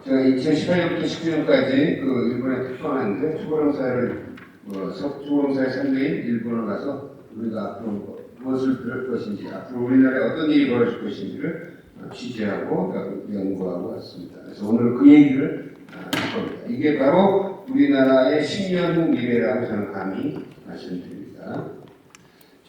제가 2018년부터 19년까지 그 일본에 특파원했는데 초고령사회를 초고령사회 상대인 일본을 가서 우리가 앞으로 무엇을 그럴 것인지, 앞으로 우리나라에 어떤 일이 벌어질 것인지를 취재하고 연구하고 왔습니다. 그래서 오늘 그 얘기를 할 겁니다. 이게 바로 우리나라의 10년 후 미래라고 저는 감히 말씀드립니다.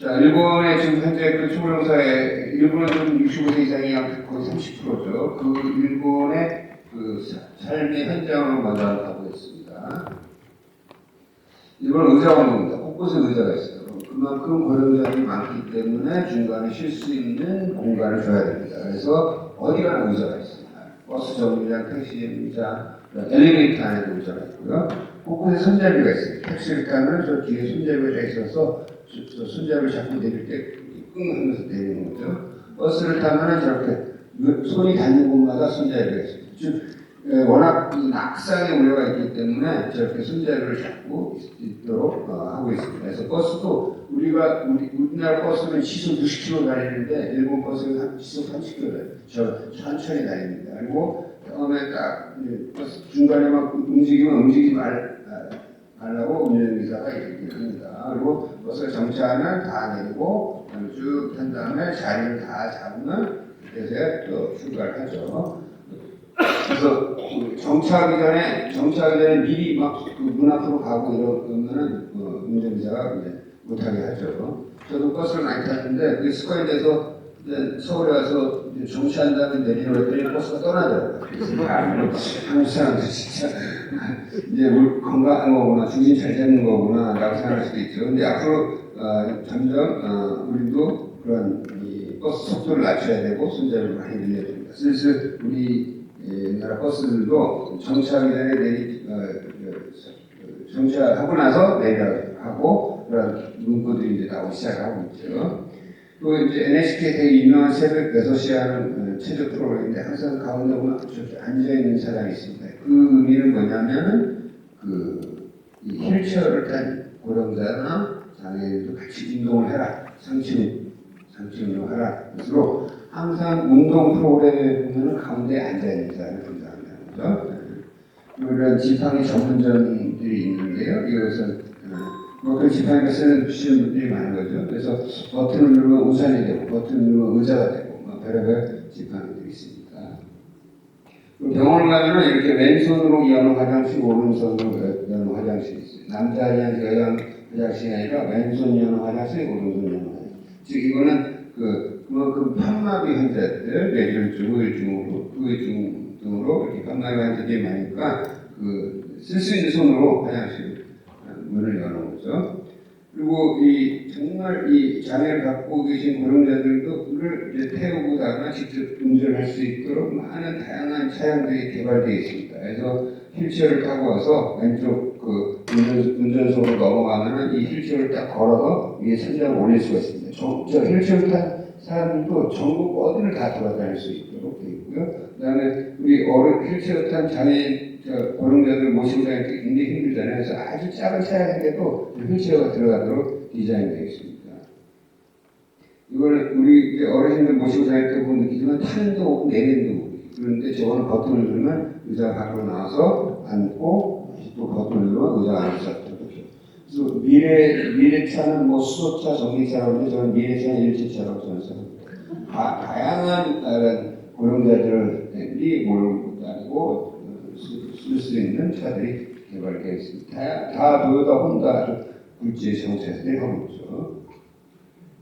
자, 일본의 지금 현재 그 초고령사회, 일본은 좀 65세 이상이 거의 30%죠. 그 일본의 그 삶의 현장으로 먼저 가보겠습니다. 일본은 의자운동입니다. 곳곳에 의자가 있어요. 그만큼 고령자들이 많기 때문에 중간에 쉴 수 있는 공간을 줘야 됩니다. 그래서 어디 가나 의자가 있습니다. 버스 정류장, 택시 의자, 엘리베이터 안에도 의자가 있고요. 곳곳에 손잡이가 있어요. 택시를 타면 저 뒤에 손잡이가 있어서 저 손잡이를 잡고 내릴 때 끙 하면서 내리는 거죠. 버스를 타면 저렇게 손이 닿는 곳마다 손잡이가 있습니다. 즉 워낙 낙상의 우려가 있기 때문에 저렇게 손잡이를 잡고 있도록 하고 있습니다. 그래서 버스도 우리나라 버스는 시속 60km 다니는데 일본 버스는 시속 30km 다닙니다. 천천히 다닙니다. 그리고 처음에 딱 버스 중간에 막 움직이지 말라고 운전기사가 이렇게 합니다. 그리고 버스가 정차하면 다 내리고 쭉 탄 다음에 자리를 다 잡으면 그래서 또 출발을 하죠. 그래서 정차하기 전에 미리 막 문 앞으로 가고 이러면은 운전자가 못하게 하죠. 저도 버스를 많이 탔는데 그 습관이 돼서 서울에 와서 정차한 다음에 내리려고 했더니 버스가 떠나더라고요. 한국 사람들 진짜 이제 건강한 거구나, 중심 잘 잡는 거구나 라고 생각할 수도 있죠. 근데 앞으로 점점 우리도 그런 버스 속도를 낮춰야 되고 손잡이를 많이 늘려야 됩니다. 슬슬 우리나라 버스들도 정차하기 전에 정차하고 나서 내리라고 하고 그런 문구들이 이제 나오기 시작하고 있죠. 또 이제 NHK 되게 유명한 새벽 6시에 하는 체조 프로그램인데 항상 가운데 보면 앉아있는 사람이 있습니다. 그 의미는 뭐냐면은 이 휠체어를 탄 고령자나 장애인도 같이 운동을 해라. 상체 운동하라. 그래서 항상 운동 프로그램에 보면 가운데 앉아있는 사람을 등장한다는 거죠. 이런 지팡이 전문점들이 있는데요. 이것은 그 지팡이를 쓰는 분들이 많은 거죠. 그래서 버튼을 누르면 우산이 되고 버튼을 누르면 의자가 되고 별의별 지팡이들이 있습니다. 병원을 가면 이렇게 왼손으로 여는 화장실, 오른손으로 여는 화장실이 있어요. 남자 화장실, 여자 화장실이 아니라 왼손 여는 화장실, 오른손 여는 화장실. 즉 이거는 그만큼 편마비 환자들, 뇌졸중, 후유증 등으로 이렇게 편마비 환자들이 많으니까 쓸 수 있는 손으로 화장실 문을 여는 거죠. 그리고 정말 장애를 갖고 계신 고령자들도 그걸 이제 태우고다가 직접 운전할 수 있도록 많은 다양한 차량들이 개발되어 있습니다. 그래서 휠체어를 타고 와서 왼쪽 운전석으로 넘어가면은 이 휠체어를 딱 걸어서 위에 천장을 올릴 수가 있습니다. 저 휠체어를 탄 사람들도 전국 어디를 다 돌아다닐 수 있도록 되어 있고요. 그다음에 우리 휠체어 탄 장애인 고령자들 모시고 다닐 때 굉장히 힘들잖아요. 그래서 아주 작은 차량인데도 휠체어가 들어가도록 디자인되어 있습니다. 이거는 우리 어르신들 모시고 다닐 때 보면 느끼지만 타는 데 오고 내리는 데 오고 그런데 저거는 버튼을 누르면 의자가 밖으로 나와서 앉고 또 버튼을 누르면 의자가 앉아서 그래서 미래차는 수소차, 전기차라고 하는데 저는 미래차는 일체차라고 저는 생각합니다. 다양한 고령자들이 몰고 다니고 쓸 수 있는 차들이 개발되어 있습니다. 다 도요타, 혼다 굴지의 정체들이 하고 있죠.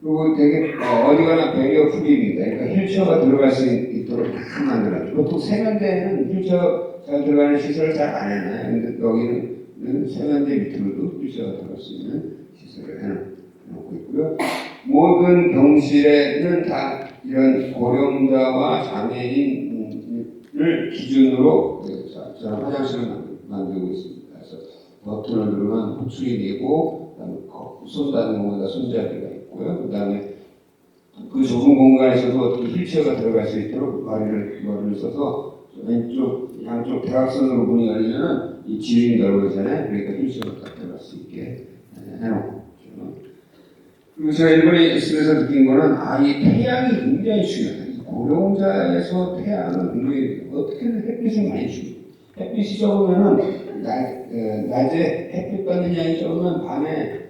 그리고 되게 어디 가나 배리어 프리입니다. 그러니까 휠체어가 들어갈 수 있도록 다 만들어놨죠. 보통 세면대에는 휠체어 잘 들어가는 시설을 잘 안 해놔요. 근데 여기는 세면대 밑으로도 휠체어가 들어갈 수 있는 시설을 해놓고 있고요. 모든 병실에는 다 이런 고령자와 장애인을 기준으로 저런 화장실을 만들고 있습니다. 그래서 버튼을 누르면 호출이 되고, 손 닿는 곳마다 손잡이가 있고요. 그 다음에 그 좁은 공간에서도 어떻게 휠체어가 들어갈 수 있도록 머리를 써서 양쪽 대각선으로 문이 열리면 이 지름이 넓어지잖아요. 그러니까 휠체어가 딱 들어갈 수 있게 해놓고. 그리고 제가 일본에 있으면서 느낀 거는 이 태양이 굉장히 중요하다. 이 고령자에서 태양은 굉장히 어떻게든 햇빛을 많이 줍니다. 햇빛이 적으면은 낮에 햇빛 받는 양이 적으면 밤에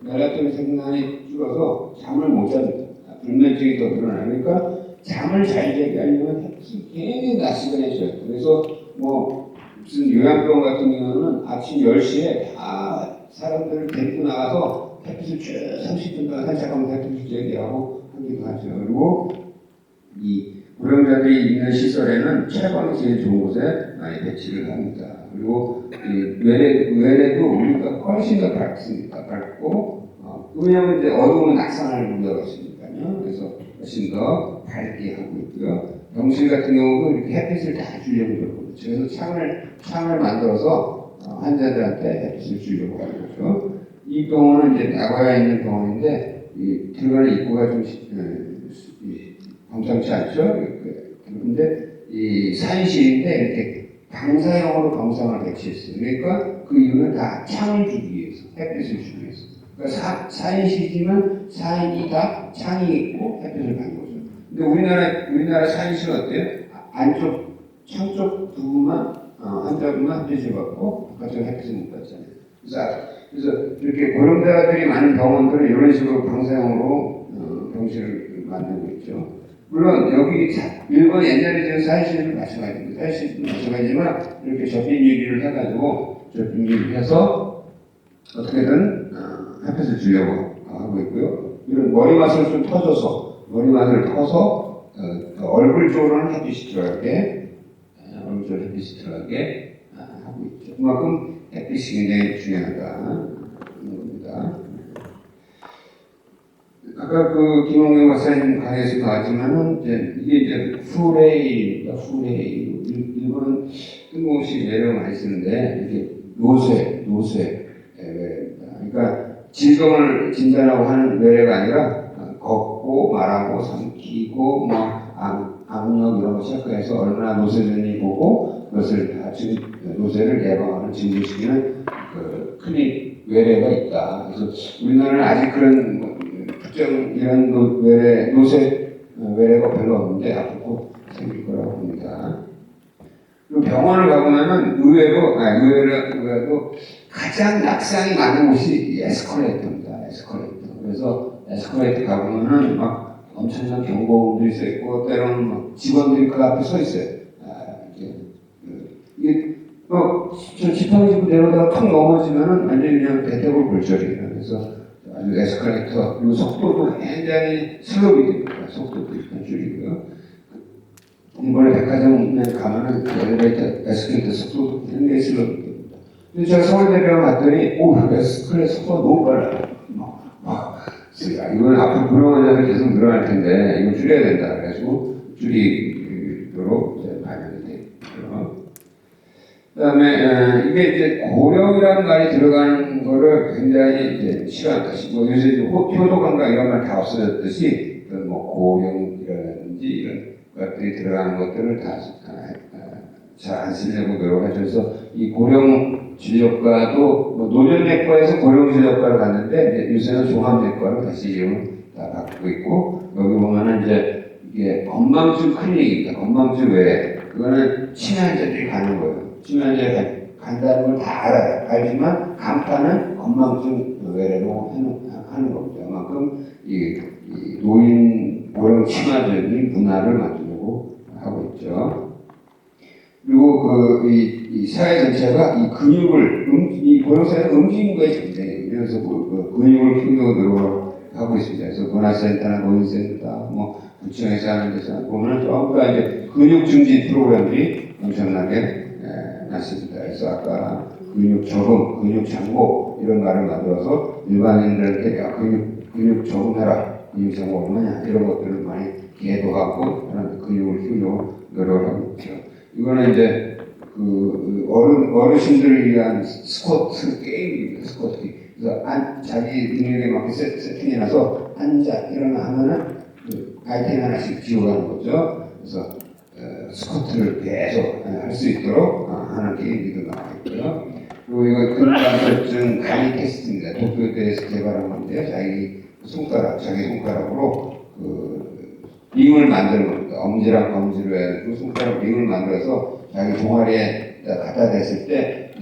멜라토닌 생산이 줄어서 잠을 못 잡니다. 불면증이 더 늘어나니까 잠을 잘 자게 하려면 햇빛을 굉장히 낮 시간에 줘요. 그래서 뭐 무슨 요양병원 같은 경우는 아침 10시에 다 사람들을 데리고 나가서 햇빛을 쭉 30분 동안 산책하면서 햇빛을 쬐게 하고 하기도 하죠. 그리고 이 고령자들이 있는 시설에는 채광이 제일 좋은 곳에 많이 배치를 합니다. 그리고 이 외래도 우리가 훨씬 더 밝습니다. 밝고 왜냐하면 이제 어두운 낙상을 우려가 있으니까요. 그래서 훨씬 더 밝게 하고 있고요. 병실 같은 경우도 이렇게 햇빛을 다 주려고 그러고 그래서 창을 만들어서 환자들한테 햇빛을 주려고 하는 거죠. 이 병원은 이제 나고야에 있는 병원인데 이 들어가는 입구가 좀 범상치 않죠. 그런데 이 사인실인데 이렇게 방사형으로 병상을 배치했어요. 그러니까 그 이유는 다 창을 주기 위해서, 햇빛을 주기 위해서. 그러니까 사인실이면 사인이 다 창이 있고 햇빛을 받는 거죠. 근데 우리나라 사인실은 어때요? 안쪽 창 쪽 부분만 환자분만 햇빛을 받고 바깥쪽 햇빛을 못 받잖아요. 그래서 이렇게 고령자들이 많은 병원들은 이런 식으로 방사형으로 병실을 만들고 있죠. 물론 여기 일본 옛날에 지은 사회실도 마찬가지입니다. 사회실도 마찬가지지만 이렇게 접힌 유리를 해가지고 접힌 유리를 해서 어떻게든 햇빛을 주려고 하고 있고요. 이런 머리맡을 좀 터줘서 머리맡을 터서 얼굴 쪽으로는 햇빛이 들어가게 얼굴 쪽으로 햇빛이 들어가게 하고 있죠. 그만큼 햇빛이 굉장히 중요하다는 겁니다. 아까 그 김홍경 박사님 강의에서 나왔지만은 이게 이제 후레이입니다. 후레이. 일본은 뜬금없이 외래어 많이 쓰는데 이게 노쇠 외래입니다. 그러니까 질병을 진단하고 하는 외래가 아니라 걷고 말하고 삼키고 뭐 압력 이런 거 체크해서 얼마나 노쇠된지 보고 그것을 다 노쇠를 예방하는 증진시키는 그 클릭 외래가 있다. 그래서 우리나라는 아직 그런 특정 이런 노쇠 외래가 별로 없는데 앞으로 생길 거라고 봅니다. 그리고 병원을 가보면은 의외로 가장 낙상이 많은 곳이 에스컬레이터입니다. 에스컬레이터. 그래서 에스컬레이터 가보면은 막 엄청난 경보음도 있어 있고 때로는 막 직원들이 그 앞에 서 있어요. 이게 저 지팡이 짚고 내려다가 턱 넘어지면은 완전히 그냥 대퇴골 골절이에요. 그래서 아주 에스컬레이터 그리고 속도도 굉장히 슬로우 됩니다. 속도도 일단 줄이고요. 이번에 백화점에 가면은 엘리베이터 에스컬레이터 속도도 굉장히 슬로우 됩니다. 근데 제가 서울대병원 갔더니 에스컬레이터 속도가 너무 빨라요. 이건 앞으로 그런 환자들이 계속 늘어날 텐데 이거 줄여야 된다. 그래가지고 줄이도록 이제 마련이 됐고요. 그다음에 이게 이제 고령이라는 말이 들어가는 거를 굉장히 이제 싫어한다. 뭐 요새 이제 효도관광 이런 말 다 없어졌듯이 뭐 고령이라든지 이런 것들이 들어가는 것들을 다 잘 안 쓰려고 노력하셔서 이 고령 진료과도 뭐 노년내과에서 고령 진료과를 갔는데 요새는 종합내과로 다시 이름을 다 바꾸고 있고 여기 보면은 이제 이게 건망증 클리닉입니다. 건망증 외에 그거는 치매환자들이 가는 거예요. 치매환자들이 간다는 걸 다 알아요. 알지만 간판은 건망증 외래로 하는 겁니다. 그만큼 이 노인 고령 치매자들이 문화를 만들려고 하고 있죠. 그리고 이 사회 전체가 이 근육을 이 고령사회는 움직이는 거에 굉장히 그래서 근육을 키우려고 노력을 하고 있습니다. 그래서 문화센터나 노인센터 뭐 구청에서 하는 데서 보면 전부 다 이제 근육 증진 프로그램들이 엄청나게 났습니다. 그래서 아까 근육 적응, 근육 장고 이런 말을 만들어서 일반인들한테 근육 적응해라, 근육 장고 얼마냐 이런 것들을 많이 계도하고 근육을 키우려고 노력을 하고 있죠. 이거는 이제 그 어르신들을 위한 스쿼트 게임입니다. 스쿼트 게임. 그래서 자기 능력에 맞게 세팅해놔서 앉아 일어나 하면은 그 아이템 하나씩 지워가는 거죠. 그래서 스쿼트를 계속 할 수 있도록 하는 게임이 나와 있고요. 그리고 이거 근감설증 간이 테스트입니다. 도쿄대에서 개발한 건데요. 자기 손가락으로 링을 만드는 겁니다. 엄지랑 검지로 해가지고 손가락 링을 만들어서 자기 종아리에 갖다 댔을 때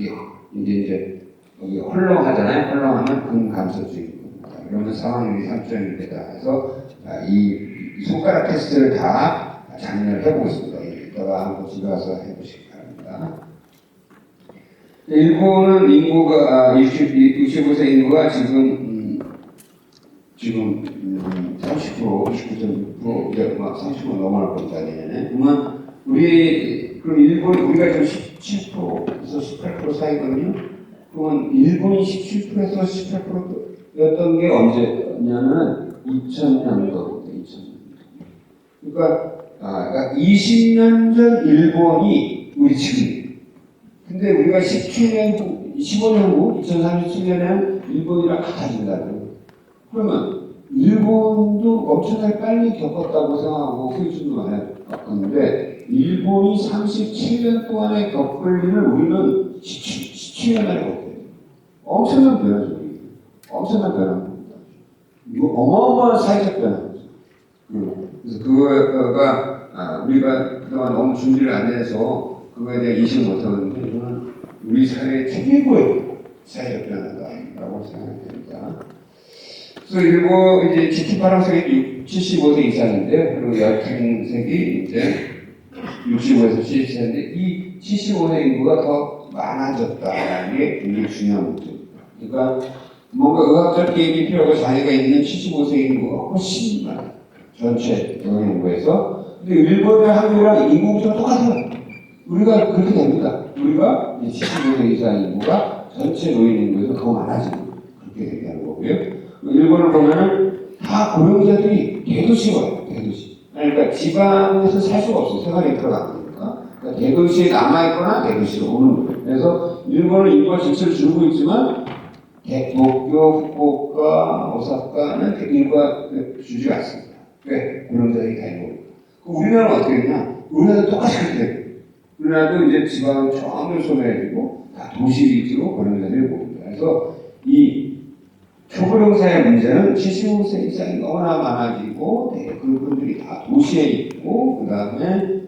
이제 여기 헐렁하잖아요. 헐렁하면 근감소증입니다. 그러면 상황률이 3.1배다 해서 이 손가락 테스트를 다 작년에 해보고 있습니다. 이따가 한번 집에 가서 해보시기 바랍니다. 일본은 인구가 65세 인구가 지금 30%, 29.6% 이제 막 30% 넘어갈 겁니다. 내년에. 그러면 그럼 우리가 지금 17%에서 18% 사이거든요. 그러면 일본이 17%에서 18%였던 게 언제냐면 2000년도입니다. 2000년도. 그러니까 20년 전 일본이 우리 지금. 근데 우리가 17년 후, 15년 후, 2037년에는 일본이랑 같아진다고요. 그러면 일본도 엄청나게 빨리 겪었다고 생각하고 후유증도 많이 겪었는데 일본이 37년 동안에 겪을 일을 우리는 17년 만에 겪어요. 엄청난 변화죠. 엄청난 변화입니다. 이거 어마어마한 사회적 변화죠. 그래서 그거가 우리가 그동안 너무 준비를 안 해서 그거에 대한 인식을 못하는데 이거는 우리 사회의 최고의 사회적 변화다라고 생각됩니다. 그래서 일본 이제 GT8학생이 75세 이상인데 그리고 여학생이 이제 65에서 70세인데 이 75세 인구가 더 많아졌다는 게 굉장히 중요한 문제입니다. 그러니까 뭔가 의학적 계획이 필요하고 장애가 있는 75세 인구가 훨씬 많아요. 전체 인구에서. 근데 일본의 한국이랑 인구가 똑같아요. 우리가 그렇게 됩니다. 우리가 75세 이상 인구가 전체 노인 인구에서 더 많아지는 그렇게 얘기하는 거고요. 일본을 보면은 다 고령자들이 대도시 와요. 대도시. 그러니까 지방에서 살 수가 없어요. 생활이 들어가니까. 그러니까 대도시에 남아있거나 대도시로 오는 거예요. 그래서 일본은 인구가 질서를 줄고 있지만 도쿄, 후쿠오카, 오사카는 인구가 줄지 않습니다. 왜? 고령자들이 다 있는 거예요. 우리나라는 어떻게 되냐? 우리나라도 똑같이 그렇게 돼요. 우리나라도 이제 지방을 전부 소멸해주고 다 도시 위주로 고령자들이 봅니다. 그래서 이 초고령사의 문제는 75세 이상이 너무나 많아지고 그분들이 다 도시에 있고 그 다음에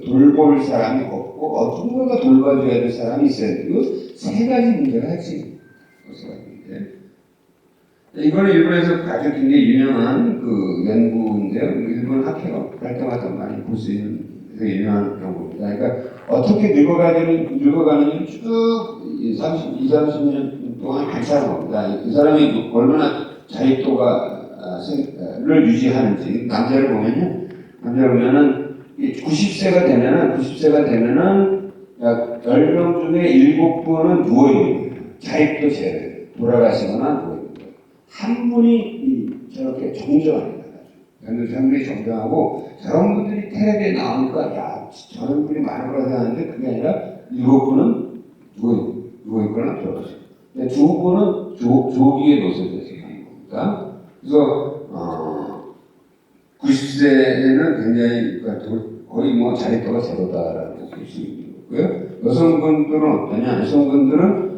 돌볼 사람이 없고 누군가 돌봐줘야 될 사람이 있어야 되고 세 가지 문제가 핵심입니다. 이거는 일본에서 아주 굉장히 유명한 연구인데요. 일본 학회가 할 때마다 많이 볼 수 있는 유명한 연구입니다. 그러니까 어떻게 늙어가는지 쭉 30년 동안 관찰한 겁니다. 이 사람이 얼마나 자립도를 유지하는지. 남자를 보면은 90세가 되면은 약 10명 중에 7분은 누워있는 거예요. 자립도 제로. 돌아가시거나 누워있는 거예요. 한 분이 저렇게 정정합니다. 상당히 정정하고 저런 분들이 텔레비에 나오니까 야 저런 분이 많은 거라 생각하는데 그게 아니라 7분은 누워있거나 들어가시고 2분은 조기에 노쇠돼서 가는 겁니다. 그래서 90세는 굉장히 거의 뭐 자립도가 제로다라고 볼 수 있는 거고요. 여성분들은 어떠냐? 여성분들은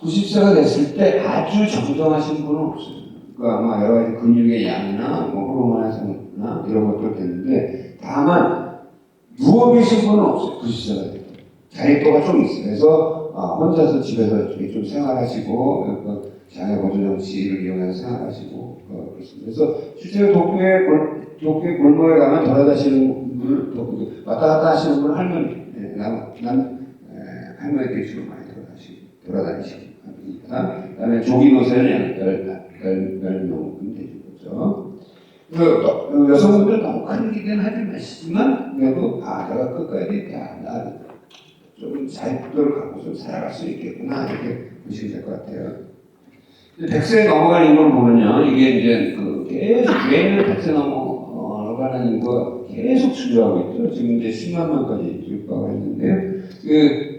90세가 됐을 때 아주 정정하신 분은 없어요. 그러니까 아마 여러 가지 근육의 양이나 뭐 호르몬의 성이나 이런 것들 됐는데 다만 누워 계신 분은 없어요. 90세가 됐을 때. 자립도가 좀 있어요. 그래서 혼자서 집에서 좀 생활하시고 장애 보조 장치를 이용해서 생활하시고 그렇습니다. 그래서 실제로 도쿄의 골목에 가면 돌아다니시는 분을 왔다 갔다 하시는 분은 할머니들이 주로 많이 돌아다니시고 합니다. 그다음에 조기 노쇠는 10명은 되는 거죠. 그래서 여성분들 너무 큰 기대는 하지 마시지만 그래도 내가 끝까지 나 좀 자립도를 갖고 좀 살아갈 수 있겠구나 이렇게 보시면 될 것 같아요. 100세 넘어가는 인구를 보면요, 이게 이제 계속 매년 100세 넘어가는 인구가 계속 증가하고 있죠. 지금 이제 10만 명까지 육박을 했는데 그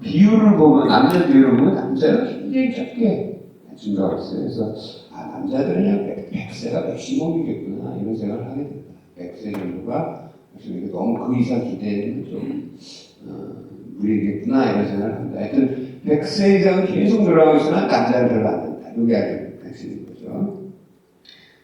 비율을 보면 남녀 비율을 보면 남자는 굉장히 적게 증가하고 있어요. 그래서 남자들은 그냥 100세가 맥시멈이겠구나 이런 생각을 하게 됩니다. 100세 정도가 너무 그 이상 기대는 좀 무리겠구나 이런 생각을 합니다. 하여튼 100세 이상은 계속 늘어나고 있으나 남자는 별로 안 된다. 이게 아주 핵심인 거죠.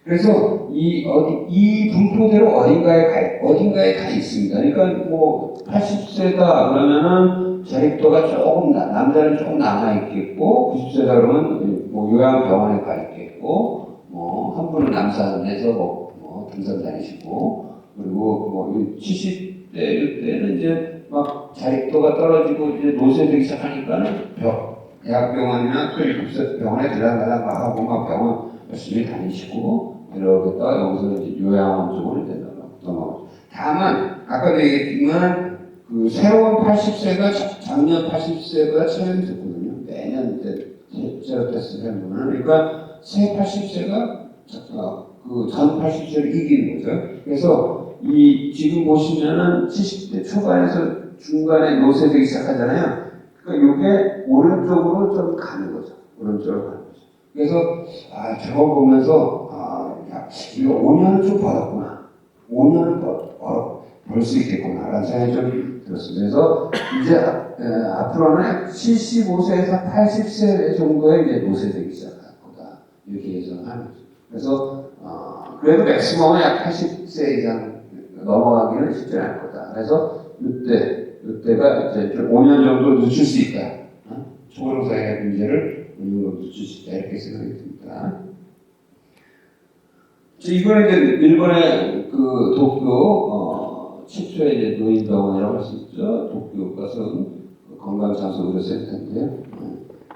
그래서 이 분포대로 어딘가에 가 있습니다. 그러니까 뭐 80세다 그러면은 자립도가 조금 남자는 조금 남아 있겠고 90세다 그러면 뭐 요양병원에 가 있겠고 뭐 한 분은 남산에서 뭐 등산 다니시고 그리고 뭐 70대 때는 이제 막 자립도가 떨어지고 이제 노쇠되기 시작하니까는 대학병원이나 병원에 들어가다가 막 하고 막 병원 열심히 다니시고 이러겠다 여기서 이제 요양원 쪽으로 이제 넘어가죠. 다만 아까도 얘기했지만 그 새로운 80세가 작년 80세보다 체력이 좋거든요. 매년 이제 체력 테스트 하는 거는 그러니까 새 80세가 그 전 80세를 이기는 거죠. 그래서 지금 보시면은 70대 초반에서 중간에 노쇠되기 시작하잖아요. 그러니까 이게 오른쪽으로 좀 가는 거죠. 오른쪽으로 가는 거죠. 그래서 저거 보면서 야, 이거 5년은 좀 벌었구나. 5년은 벌 수 있겠구나 라는 생각이 좀 들었습니다. 그래서 이제 앞으로는 75세에서 80세 정도에 이제 노쇠되기 시작할 거다. 이렇게 예상하는 거죠. 그래서 그래도 맥시멈은 약 80세 이상 넘어가기는 쉽지 않을 거다. 그래서 이때가 이제 5년 정도 늦출 수 있다. 초고령사회 문제를 5년 정도 늦출 수 있다. 이렇게 생각이 듭니다. 이거는 이제 일본의 그 도쿄 최초의 이제 노인병원이라고 할 수 있죠. 도쿄 가서 건강장소의료센터인데요.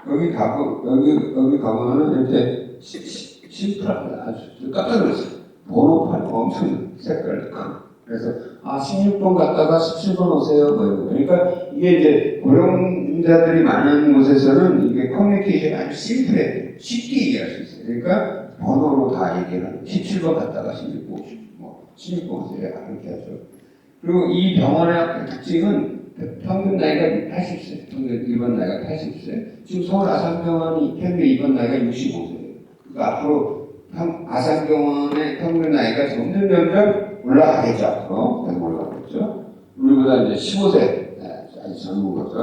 여기 가보면은 이렇게 심플합니다. 아주 깜짝 놀랐어요. 번호판 엄청 색깔이 크고. 그래서 16번 갔다가 17번 오세요. 뭐 이런 거. 그러니까 이게 이제 고령자들이 많은 곳에서는 이게 커뮤니케이션이 아주 심플해. 쉽게 얘기할 수 있어요. 그러니까 번호로 다 얘기를 하는 17번 갔다가 16번 오시고 뭐 16번 오세요. 이렇게 하죠. 그리고 이 병원의 특징은 평균 나이가 80세, 평균 입원 나이가 80세. 지금 서울 아산병원이 평균 입원 나이가 65세예요. 그러니까 앞으로 아산병원의 평균 나이가 점점 올라가겠죠. 앞으로 계속 올라가겠죠. 우리보다 이제 15세, 아주 젊은 거죠.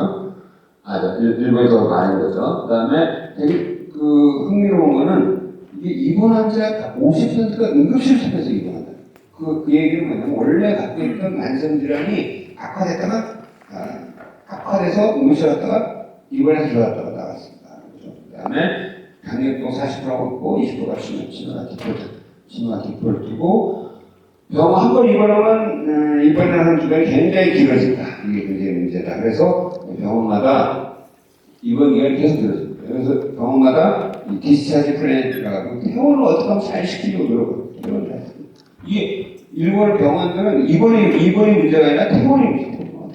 일본이 더 많은 거죠. 그 다음에 되게 그 흥미로운 거는 이게 입원 환자 50%가 응급실에서 입원한다. 그 얘기는 뭐냐면 원래 갖고 있던 만성질환이 악화돼서 응급실 갔다가 입원해서 들어갔다가 나갔습니다. 그 다음에 당뇨병 40%하고 있고 20%가 심한 기포를 두고 병원 한 번 입원하는 기간이 굉장히 길어진다. 이게 굉장히 문제다. 그래서 병원마다 입원 기간이 계속 길어집니다. 그래서 병원마다 이 디스차지 플랜이라고 퇴원을 어떻게 하면 잘 시키려고 노력을 이게 일본 병원들은 입원이 문제가 아니라 퇴원이 문제예요.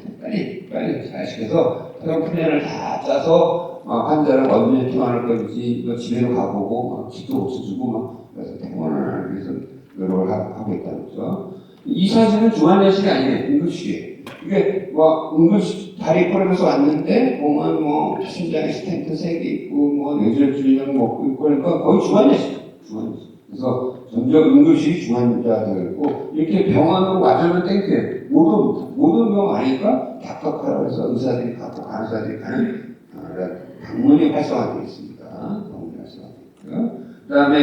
빨리 잘 시켜서 퇴원 플랜을 다 짜서 환자를 언제 퇴원할 건지 집에로 가보고 집도 없어주고 그래서 퇴원을 하기 위해서 노력을 하고 있다는 거죠. 이 사진은 중환자실이 아니에요. 응급실이에요. 이게 응급실 다리 부러져서 왔는데 보면 심장에 스텐트 3개 있고 뇌졸중약 먹고 있고 그러니까 거의 중환자실. 그래서 점점 응급실이 중환자가 되고 이렇게 병원으로 와주면 땡겨요. 모든 병원 아니까 닥터카라고 해서 의사들이 가고 간호사들이 가는 방문이 활성화되어 있습니다. 그 다음에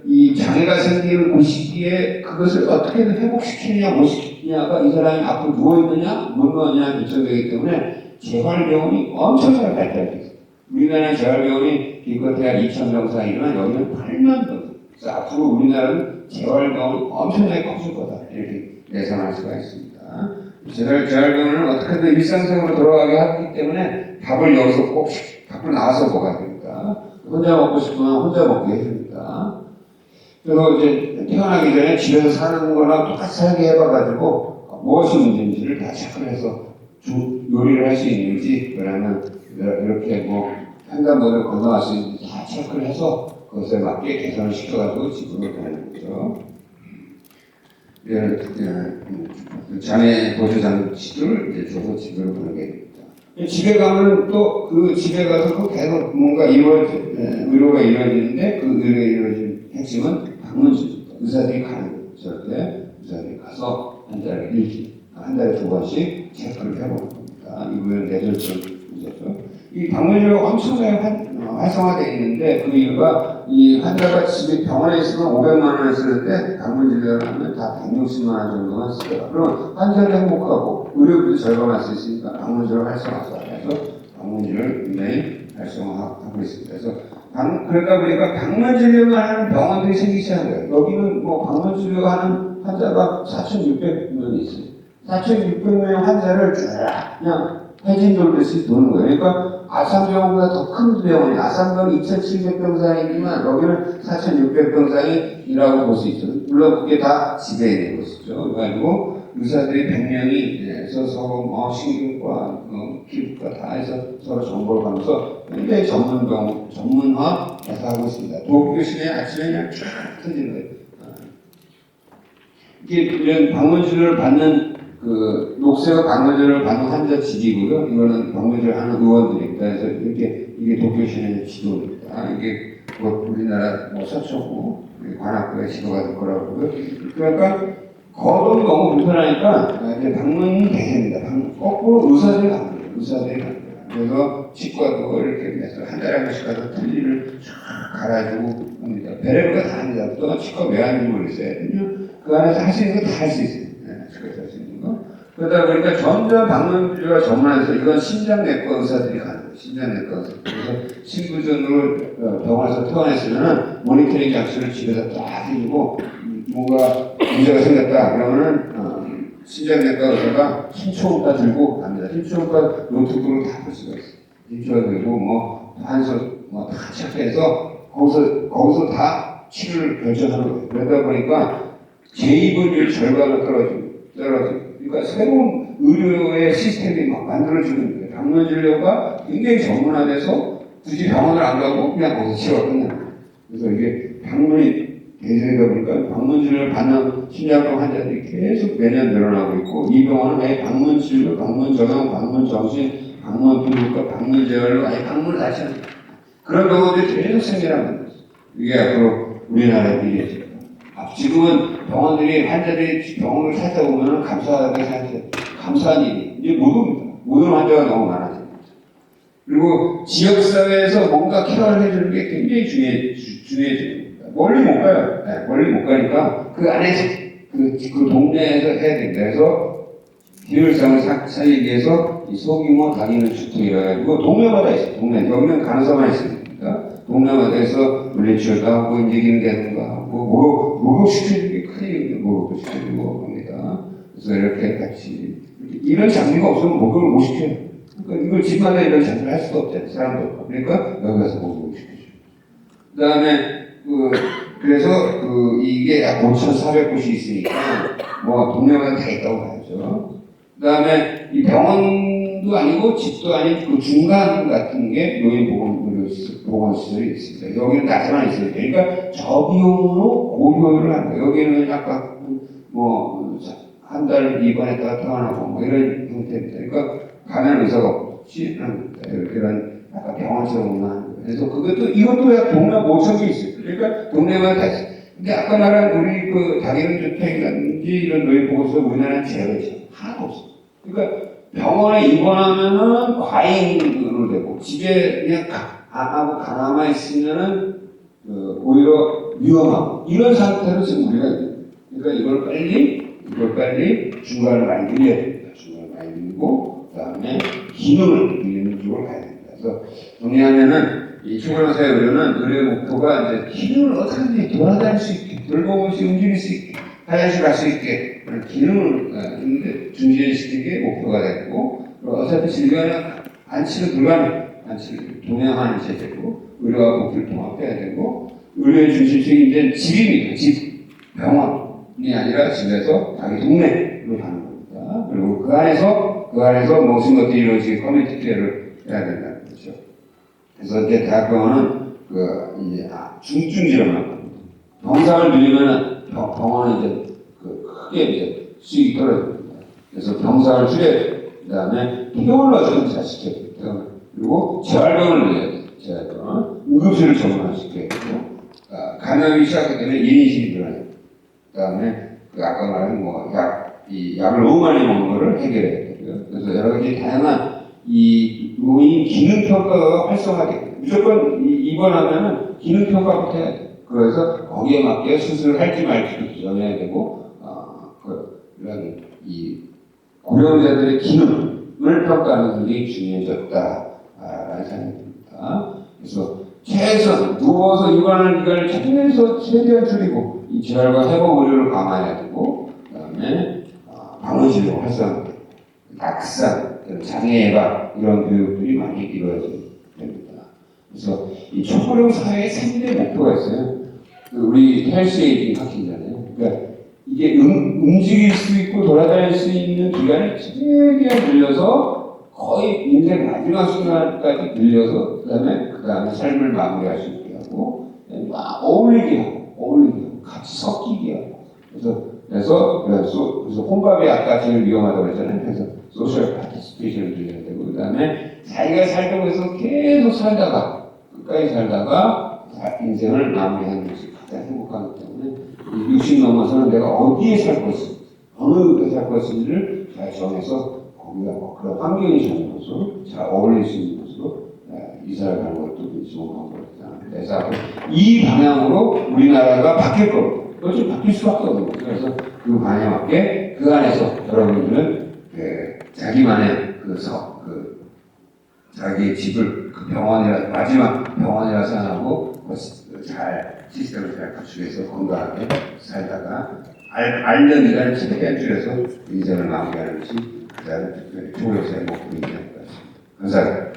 이 장애가 생기는 그 시기에 그것을 어떻게든 회복시키느냐 못 시키느냐가 이 사람이 앞으로 누워있느냐 못 누워있느냐 결정되기 때문에 재활병원이 엄청나게 발달되어 있습니다. 우리나라 재활병원이 기껏해야 2,000명 사이지만 여기는 8만 명. 그래서 앞으로 우리나라는 재활병원이 엄청나게 커질 거다. 이렇게 예상할 수가 있습니다. 재활병원은 어떻게든 일상생활로 돌아가게 하기 때문에 밥을 여기서 꼭 밖으로 나와서 먹어야 됩니다. 혼자 먹고 싶으면 혼자 먹게 해줍니다. 그래서 이제 태어나기 전에 집에서 사는 거랑 똑같이 살게 해봐가지고 무엇이 문제인지를 다 체크를 해서 요리를 할 수 있는지 그러면 이렇게 횡단보도를 건너갈 수 있는지 다 체크를 해서 그것에 맞게 개선을 시켜가지고 집으로 보내는 거죠. 장애 보조장치를 이제 줘서 집으로 보내게 됩니다. 집에 가면 또 그 집에 가서 또 계속 뭔가 의료가 이루어지는데 그 의료가 이루어진 핵심은 방문술입니다. 의사들이 가는 거예요. 저렇게 의사들이 가서 한 달에 2번씩 체크를 해보는 겁니다. 이거는 뇌졸중 문제죠. 이 방문술이 엄청나게 활성화되어 있는데 그 이유가 이 환자가 집에 병원에 있으면 500만 원을 쓰는데 방문 진료를 하면 다 160만 원 정도만 쓰더라. 그럼 환자는 행복하고 의료비도 절감할 수 있으니까 방문 진료를 활성화해서 방문 진료를 굉장히 활성화하고 있습니다. 그래서 그러다 보니까 방문 진료만 하는 병원들이 생기기 시작한 거예요. 여기는 뭐 방문 진료하는 환자가 4,600명이 있어요. 4,600명의 환자를 쭉 그냥 해진 돌듯이 도는 거예요. 그러니까 아산병원보다 더 큰 병원이 아산병원 2,700병상이지만 여기는 4,600병상이라고 볼 수 있죠. 물론 그게 다 지배된 것이죠. 그래가지고 의사들이 100명이 서로 신경과 피부과 다 해서 서로 정보를 가면서 굉장히 전문화해서 하고 있습니다. 도쿄시내 아침에 그냥 쫙 터지는 거예요. 이게 이런 방문 진료를 받는 그 녹색의 방문진을 받는 환자 지지고요. 이거는 방문진을 하는 의원들입니다. 그래서 이게 도쿄시내 지도입니다. 이게 뭐 우리나라 뭐 서초구 관악구의 지도가 될 거라고 그러고요. 그러니까 거동이 너무 불편하니까 이제 방문 대세입니다. 거꾸로 의사들이 갑니다. 그래서 치과도 이렇게 해서 한 달에 한 번씩 가서 틀니를 쫙 갈아주고 합니다. 베레브가 다 합니다. 또 치과 왜 하는지 모르겠어요. 그 안에서 할 수 있는 거 다 할 수 있어요. 치과에서 할 수 있는 거. 그러다 보니까 점점 방문진료가 전문화해서 이건 심장내과 의사들이 가는 거예요. 심장내과 의사. 그래서 신부전으로 병원에서 퇴원했으면 모니터링 장치를 집에서 딱 해주고 뭔가 문제가 생겼다 그러면은 심장내과 의사가 힘초음파 들고 갑니다. 힘초음파 노트북으로 다 볼 수가 있어요. 힘초음파 들고 뭐 환소 뭐 다 체크해서 거기서 다 치료를 결정하는 거예요. 그러다 보니까 재입원율 절반은 떨어지고. 그러니까 새로운 의료의 시스템이 막 만들어지는 거예요. 방문 진료가 굉장히 전문화돼서 굳이 병원을 안 가고 그냥 거기서 치료가 끝나는 거예요. 그래서 이게 방문이 대세다 보니까 방문 진료를 받는 심장병 환자들이 계속 매년 늘어나고 있고 이 병원은 아예 방문 진료, 방문 정형, 방문 정신, 방문 피부과, 방문 재활로 아예 방문을 다시 하는 그런 병원들이 계속 생겨나고 있는 거죠. 이게 앞으로 우리나라의 미래죠. 지금은 병원들이 환자들이 병원을 찾아오면 감사하게 생각해요. 감사한 일이 이제 못 옵니다. 못 오는 환자가 너무 많아집니다. 그리고 지역사회에서 뭔가 케어를 해주는 게 굉장히 중요해집니다. 멀리 못 가요. 네, 멀리 못 가니까 그 안에서 그 동네에서 해야 됩니다. 그래서 비효율성을 살리기 위해서 이 소규모 다니는 주택이라 가지고 동네마다 있어요. 동네 여기는 간호사만 있습니다. 동네마다 해서 물리치료도 하고 인지기능되는가 하고 목욕시키는 게 큰일이에요. 목욕도 시켜주고 합니다. 그래서 이렇게 같이 이런 장비가 없으면 목욕을 못 시켜요. 그러니까 이걸 집마다 이런 장비를 할 수도 없잖아요. 사람도 없고. 그러니까 여기 가서 목욕을 시켜줘요. 그 다음에 그래서 이게 약 5,400곳이 있으니까 뭐 동네마다 다 있다고 봐야죠. 그 다음에 이 병원도 아니고 집도 아닌 그 중간 같은 게 노인보건시설이 있습니다. 여기는 낮에만 있어요. 그러니까 저비용으로 고효율을 하는 거예요. 여기는 약간 뭐 한 달 입원했다가 퇴원하고 뭐 이런 형태입니다. 그러니까 가면 의사가 없이 이런 약간 병원처럼 하는 거예요. 그래서 이것도 약 동네 5,000개 있어요. 그러니까 동네마다 다 있어요. 근데 아까 말한 우리 그 다기능 주택이라든지 이런 노인보건시설 우리나라는 제가 있어요. 하나도 없어요. 그러니까 병원에 입원하면은 과잉으로 되고 집에 그냥 하고 가만히 있으면은 오히려 위험하고 이런 상태로 지금 우리가 있어요. 그러니까 이걸 빨리 중간을 많이 늘려야 됩니다. 중간을 많이 늘리고 그다음에 기능을 늘리는 쪽으로 가야 됩니다. 그래서 정리하면은 이 휴먼사회 의료는 의료의 목표가 이제 기능을 어떻게든지 돌아다닐 수 있게, 돌보면서 움직일 수 있게, 화장실 갈 수 있게 그런 기능을 중지시키는 게 목표가 되고 어차피 질병은 안치를 동행하는 체제고 의료와 복지를 통합해야 되고 의료의 중심적인 이제 집입니다. 집, 병원이 아니라 집에서 자기 동네로 가는 겁니다. 그리고 그 안에서 모든 것들이 이루어지게 커뮤니티 케어를 해야 된다는 거죠. 그래서 이제 대학병원은 이제 중증 질환을 합니다. 병상을 늘리면 병원은 이제 크게 이제 수익이 떨어집니다. 그래서 병상을 줄여야 돼요. 그 다음에 퇴원을 전차시켜야 돼요. 그리고 재활병을 늘려야 돼요. 재활병. 응급실을 전문화시켜야 되고, 감염이 시작되면 1인실이 늘어나요. 그 다음에 아까 말한 약을 너무 많이 먹는 거를 해결해야 되고요. 그래서 여러 가지 다양한 이 노인 기능 평가가 활성화돼요. 무조건 입원하면은 기능평가부터 해야 돼. 그래서 거기에 맞게 수술을 할지 말지도 규정해야 되고, 이런 이 고령자들의 기능을 평가하는 게 굉장히 중요해졌다라는 생각이 듭니다. 그래서 최선 누워서 이관을 최대해서 최대한 줄이고 이 재활과 회복 의료를 강화해야 되고, 그다음에 방언진료 활성화되고 낙상, 장애 예방 이런 교육들이 많이 이루어져야 됩니다. 그래서 이 초고령 사회의 3대 목표가 있어요. 우리 헬스 에이징 학회잖아요. 그러니까 이게 움직일 수 있고 돌아다닐 수 있는 기간을 최대한 늘려서 거의 인생 마지막 순간까지 늘려서 그다음에 삶을 마무리할 수 있게 하고 어울리게 하고 같이 섞이게 하고 그래서 혼밥이 아까 제일 위험하다고 했잖아요. 그래서 소셜 파티시페이션을 들려야 되고 그다음에 자기가 살려고 해서 계속 살다가 끝까지 살다가 인생을 마무리하는 것이 가장 행복하기 때문에 60 넘어서는 내가 어디에 살 것인지 어느 곳에 살 것인지를 잘 정해서 거기가 그런 환경이 좋은 곳으로 잘 어울릴 수 있는 곳으로 이사를 가는 것도 좋은 방법이다. 그래서 이 방향으로 우리나라가 바뀔 거고 좀 바뀔 수밖에 없는 거죠. 그래서 그 방향에 맞게 그 안에서 여러분들은 자기만의 자기의 집을 마지막 병원이라 생각하고 잘 시스템을 잘 구축해서 건강하게 살다가 앓는 기간을 최대한 줄여서 인생을 마무리하는 것이 가장 초고령사의 목표인 것 같습니다. 감사합니다.